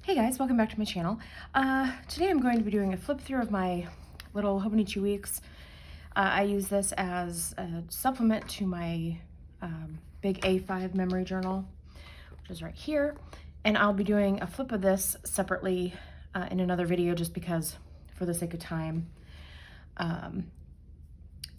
Hey guys, welcome back to my channel. Today I'm going to be doing a flip through of my little Hobonichi weeks. I use this as a supplement to my big A5 memory journal, which is right here. And I'll be doing a flip of this separately in another video just because for the sake of time.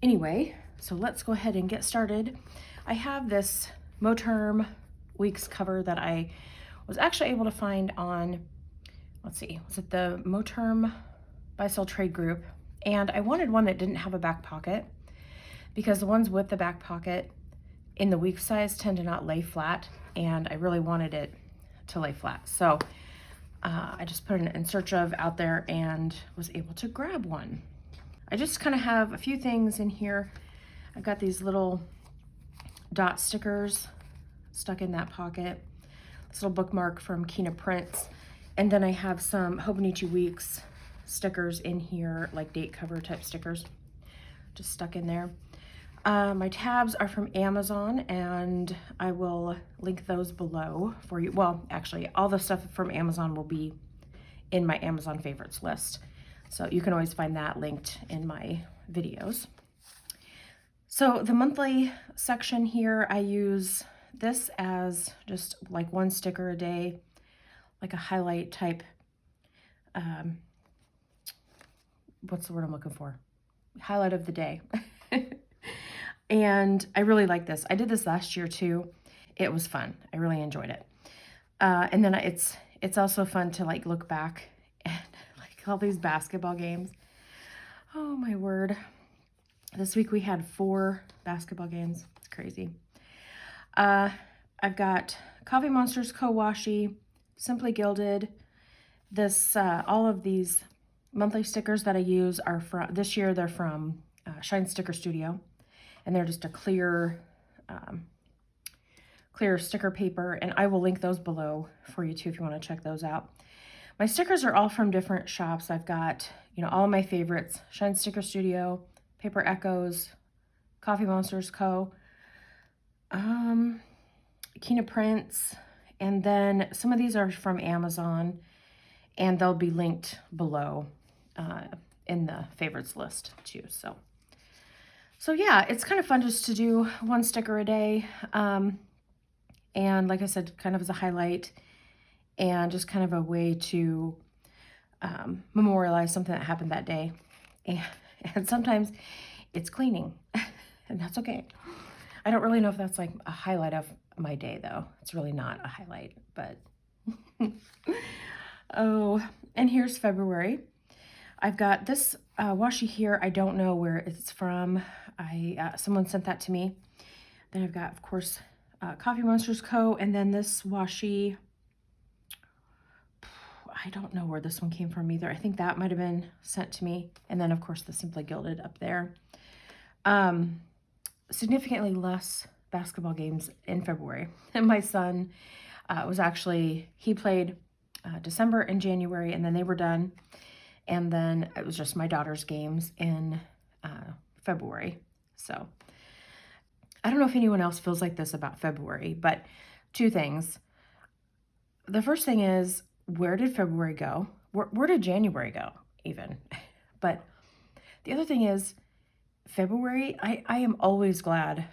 Anyway, so let's go ahead and get started. I have this Moterm weeks cover that I was actually able to find on, let's see, was it the Moterm Buy Sell Trade group? And I wanted one that didn't have a back pocket because the ones with the back pocket in the week size tend to not lay flat, and I really wanted it to lay flat. So I just put an in search of out there and was able to grab one. I just kind of have a few things in here. I've got these little dot stickers stuck in that pocket. This little bookmark from Kina Prints. And then I have some Hobonichi Weeks stickers in here, like date cover type stickers, just stuck in there. My tabs are from Amazon, and I will link those below for you. Well, actually, all the stuff from Amazon will be in my Amazon favorites list. So you can always find that linked in my videos. So the monthly section here, I use this as just like one sticker a day, like a highlight type, what's the word I'm looking for? Highlight of the day. And I really like this. I did this last year too. It was fun. I really enjoyed it. And then it's also fun to like look back and like all these basketball games. Oh my word. This week we had 4 basketball games. It's crazy. I've got Coffee Monsters Co-Washi, Simply Gilded. This all of these monthly stickers that I use are from this year. They're from Shine Sticker Studio, and they're just a clear sticker paper, and I will link those below for you too if you want to check those out. My stickers are all from different shops. I've got, all of my favorites: Shine Sticker Studio, Paper Echoes, Coffee Monsters Co., Kina Prints, and then some of these are from Amazon, and they'll be linked below in the favorites list too. So yeah, it's kind of fun just to do one sticker a day. And like I said, kind of as a highlight and just kind of a way to memorialize something that happened that day. And sometimes it's cleaning, and that's okay. I don't really know if that's like a highlight of my day though. It's really not a highlight, but oh, and here's February. I've got this washi here. I don't know where it's from. Someone sent that to me. Then I've got, of course, Coffee Monsters Co. And then this washi, I don't know where this one came from either. I think that might have been sent to me. And then, of course, the Simply Gilded up there. Significantly less basketball games in February. And my son he played December and January, and then they were done. And then it was just my daughter's games in February. So I don't know if anyone else feels like this about February, but 2 things. The first thing is, where did February go? Where did January go even? But the other thing is, February, I am always glad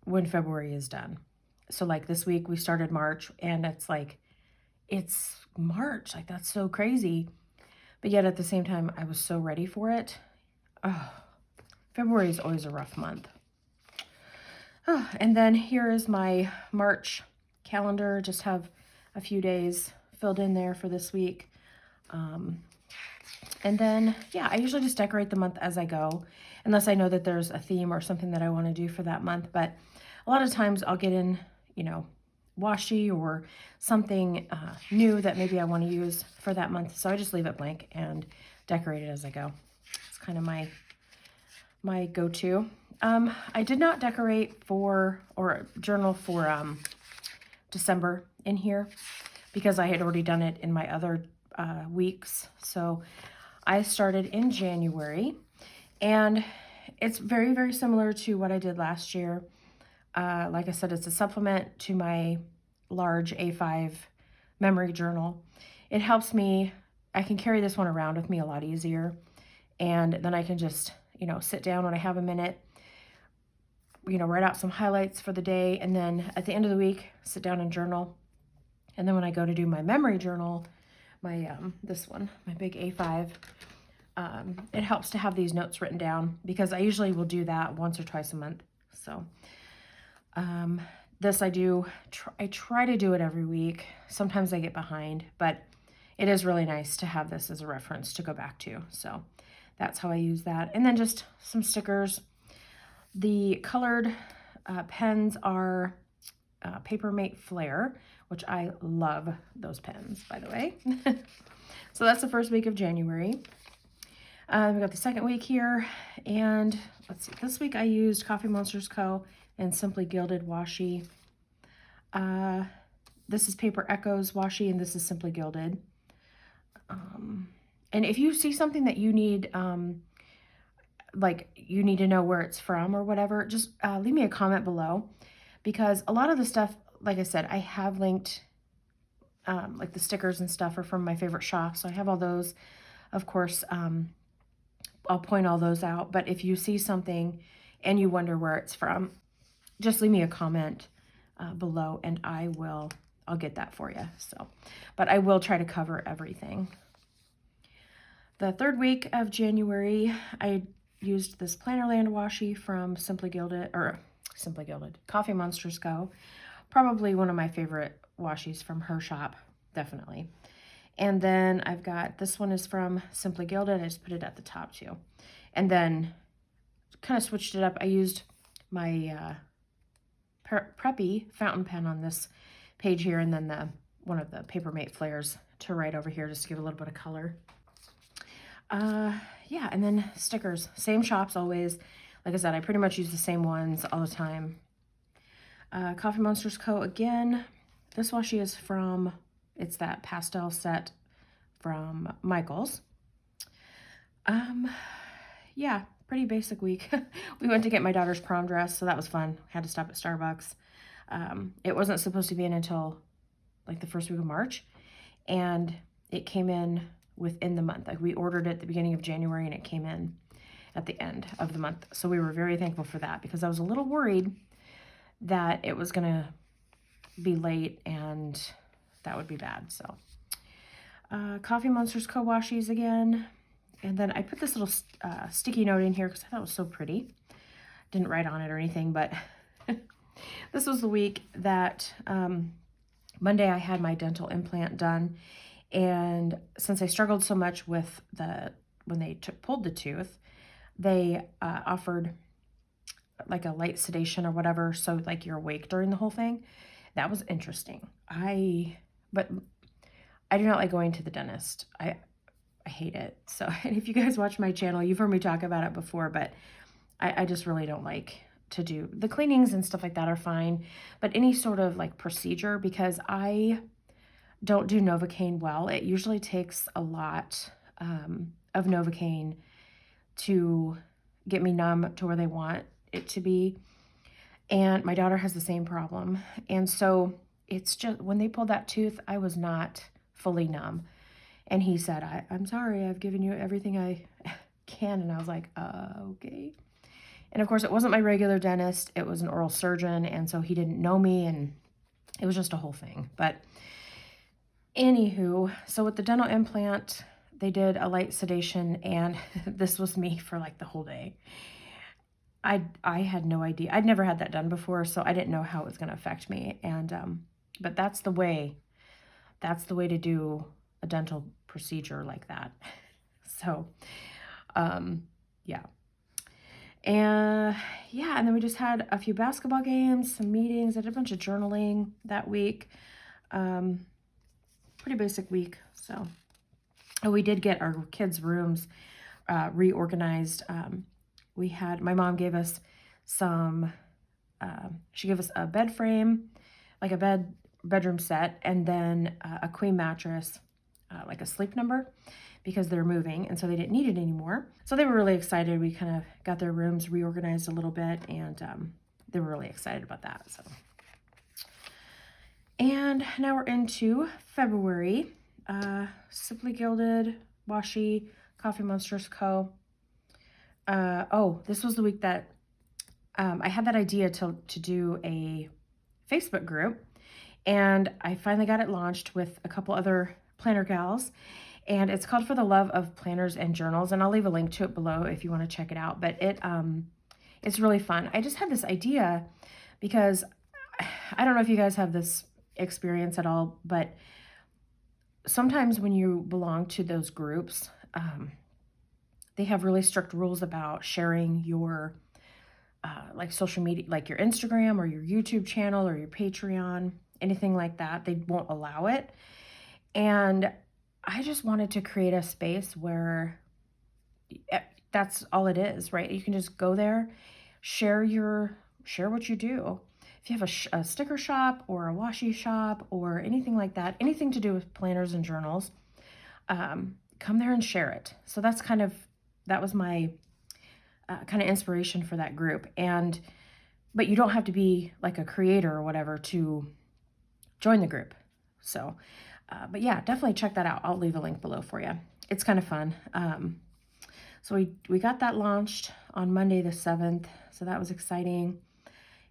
when February is done. So like this week we started March, and it's like, it's March. Like, that's so crazy. But yet at the same time, I was so ready for it. Oh, February is always a rough month. Oh, and then here is my March calendar. Just have a few days filled in there for this week. And then, yeah, I usually just decorate the month as I go, unless I know that there's a theme or something that I want to do for that month. But a lot of times I'll get in, washi or something new that maybe I want to use for that month. So I just leave it blank and decorate it as I go. It's kind of my go-to. I did not decorate or journal for December in here because I had already done it in my other weeks. So I started in January, and it's very, very similar to what I did last year. Like I said, it's a supplement to my large A5 memory journal. it helps me, I can carry this one around with me a lot easier. And then I can just, you know, sit down when I have a minute, you know, write out some highlights for the day. And then at the end of the week, sit down and journal. And then when I go to do my memory journal, my, this one, my big A5, it helps to have these notes written down because I usually will do that once or twice a month. So, this I try to do it every week. Sometimes I get behind, but it is really nice to have this as a reference to go back to. So that's how I use that. And then just some stickers. The colored pens are Papermate Flare, which I love those pens, by the way. So that's the first week of January. We got the second week here, and let's see, this week I used Coffee Monsters Co. and Simply Gilded washi. This is Paper Echoes washi, and this is Simply Gilded. And if you see something that you need, like you need to know where it's from or whatever, just leave me a comment below, because a lot of the stuff, like I said, I have linked, like the stickers and stuff are from my favorite shops. So I have all those, of course. I'll point all those out, but if you see something and you wonder where it's from, just leave me a comment below and I'll get that for you. So, but I will try to cover everything. The third week of January, I used this Plannerland washi from Simply Gilded, Coffee Monsters Co. Probably one of my favorite washis from her shop, definitely. And then I've got, this one is from Simply Gilded. I just put it at the top too. And then kind of switched it up. I used my Preppy fountain pen on this page here, and then one of the Papermate Flares to write over here just to give a little bit of color. Yeah, and then stickers. Same shops always. Like I said, I pretty much use the same ones all the time. Coffee Monsters Co. again. This washi is from, it's that pastel set from Michaels. Yeah, pretty basic week. We went to get my daughter's prom dress, so that was fun. Had to stop at Starbucks. It wasn't supposed to be in until like the first week of March, and it came in within the month. Like we ordered it at the beginning of January and it came in at the end of the month. So we were very thankful for that, because I was a little worried that it was gonna be late and that would be bad. So Coffee Monsters Co. washis again. And then I put this little sticky note in here because I thought it was so pretty. Didn't write on it or anything, but this was the week that Monday I had my dental implant done. And since I struggled so much with when they pulled the tooth, they offered like a light sedation or whatever, so like you're awake during the whole thing. That was interesting. But I do not like going to the dentist. I hate it. So, and if you guys watch my channel, you've heard me talk about it before, but I just really don't like to do the cleanings and stuff like that are fine, but any sort of like procedure, because I don't do Novocaine well. It usually takes a lot of Novocaine to get me numb to where they want it to be. And my daughter has the same problem. And so it's just, when they pulled that tooth, I was not fully numb. And he said, I'm sorry, I've given you everything I can. And I was like, okay. And of course, it wasn't my regular dentist. It was an oral surgeon. And so he didn't know me, and it was just a whole thing. But anywho, so with the dental implant, they did a light sedation, and this was me for like the whole day. I had no idea. I'd never had that done before, so I didn't know how it was going to affect me. And but that's the way to do a dental procedure like that. So yeah. And yeah, and then we just had a few basketball games, some meetings. I did a bunch of journaling that week. Pretty basic week. So we did get our kids' rooms reorganized. My mom gave us some, she gave us a bed frame, like a bedroom set, and then a queen mattress, like a sleep number, because they're moving, and so they didn't need it anymore. So they were really excited. We kind of got their rooms reorganized a little bit, and they were really excited about that. So, and now we're into February. Simply Gilded, Washi, Coffee Monsters Co. Oh, this was the week that I had that idea to do a Facebook group, and I finally got it launched with a couple other planner gals, and it's called For the Love of Planners and Journals, and I'll leave a link to it below if you want to check it out. But it's really fun. I just had this idea because I don't know if you guys have this experience at all, but sometimes when you belong to those groups, they have really strict rules about sharing your like social media, like your Instagram or your YouTube channel or your Patreon, anything like that. They won't allow it. And I just wanted to create a space where that's all it is, right? You can just go there, share what you do. If you have a sticker shop or a washi shop or anything like that, anything to do with planners and journals, come there and share it. So that was my kind of inspiration for that group. But you don't have to be like a creator or whatever to join the group. So, but yeah, definitely check that out. I'll leave a link below for you. It's kind of fun. So we got that launched on Monday the 7th. So that was exciting.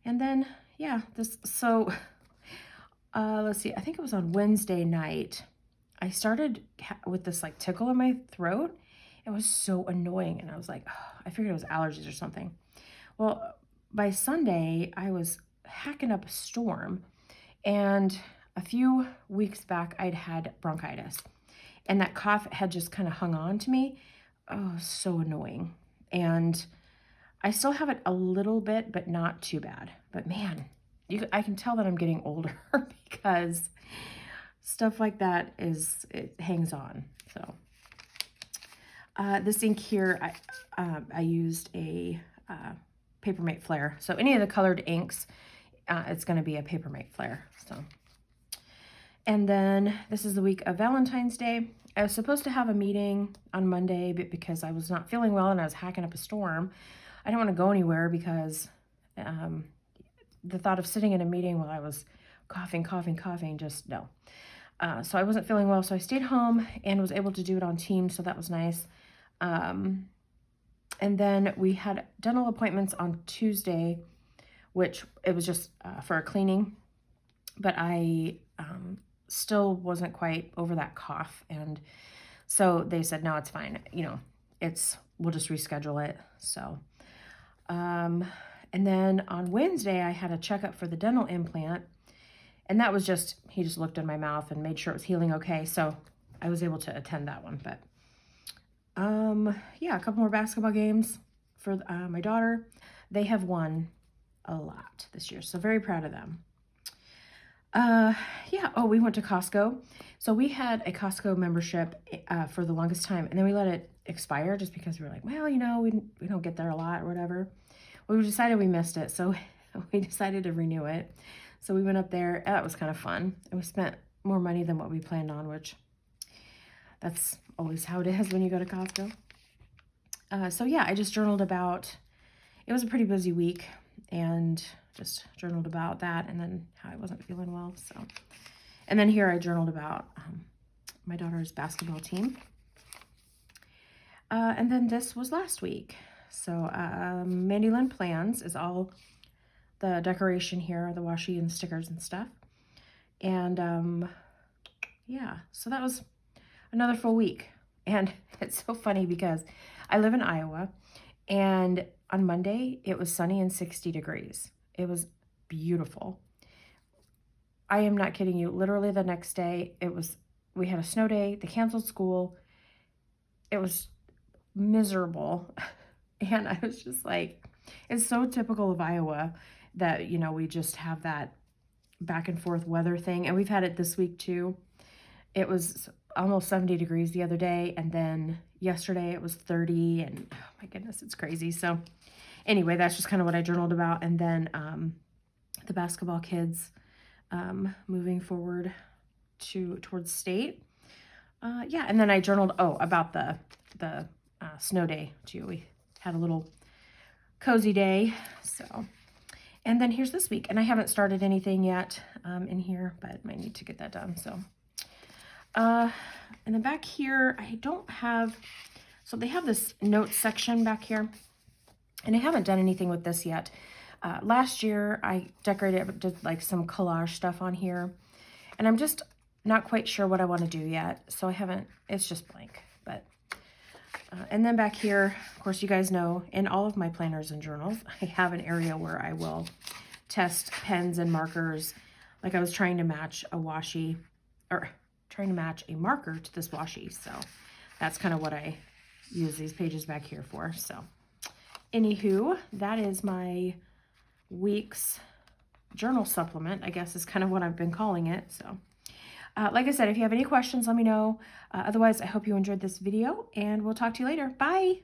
And then, yeah, let's see, I think it was on Wednesday night. I started with this like tickle in my throat. It was so annoying. And I was like, oh, I figured it was allergies or something. Well, by Sunday, I was hacking up a storm. And a few weeks back, I'd had bronchitis. And that cough had just kind of hung on to me. Oh, so annoying. And I still have it a little bit, but not too bad. But man, I can tell that I'm getting older because stuff like that it hangs on. So this ink here, I used a Papermate Flare. So any of the colored inks, it's going to be a Papermate Flare. So, and then this is the week of Valentine's Day. I was supposed to have a meeting on Monday, but because I was not feeling well and I was hacking up a storm, I didn't want to go anywhere because the thought of sitting in a meeting while I was coughing, just no. So I wasn't feeling well, so I stayed home and was able to do it on Teams, so that was nice. And then we had dental appointments on Tuesday, which it was just for a cleaning, but I still wasn't quite over that cough, and so they said, no, it's fine, we'll just reschedule it. So and then on Wednesday I had a checkup for the dental implant, and that was he just looked in my mouth and made sure it was healing okay, so I was able to attend that one. But yeah, a couple more basketball games for my daughter. They have won a lot this year, so very proud of them. Yeah. Oh, we went to Costco. So we had a Costco membership for the longest time, and then we let it expire just because we were like, well, we don't get there a lot or whatever. Well, we decided we missed it, so we decided to renew it. So we went up there. That was kind of fun, and we spent more money than what we planned on, which that's always how it is when you go to Costco. So yeah, I just journaled about, it was a pretty busy week, and just journaled about that, and then how I wasn't feeling well. So, and then here I journaled about my daughter's basketball team. And then this was last week. So Mandy Lynn Plans is all the decoration here, the washi and stickers and stuff. And yeah, so that was another full week. And it's so funny because I live in Iowa, and on Monday it was sunny and 60 degrees. It was beautiful. I am not kidding you. Literally the next day, we had a snow day. They canceled school. It was miserable. And I was just like, it's so typical of Iowa that, we just have that back and forth weather thing. And we've had it this week too. It was almost 70 degrees the other day. And then yesterday it was 30, and oh my goodness, it's crazy. So anyway, that's just kind of what I journaled about. And then the basketball kids moving forward towards state. Yeah, and then I journaled about the snow day too. We had a little cozy day. So, and then here's this week, and I haven't started anything yet in here, but I might need to get that done. So And then back here, I don't have, so they have this notes section back here, and I haven't done anything with this yet. Last year, I decorated, did like some collage stuff on here, and I'm just not quite sure what I want to do yet, so I haven't, it's just blank. But and then back here, of course, you guys know, in all of my planners and journals, I have an area where I will test pens and markers. Like I was trying to match a washi, or trying to match a marker to this washi. So that's kind of what I use these pages back here for. So anywho, that is my week's journal supplement, I guess is kind of what I've been calling it. So like I said, if you have any questions, let me know. Otherwise, I hope you enjoyed this video, and we'll talk to you later. Bye.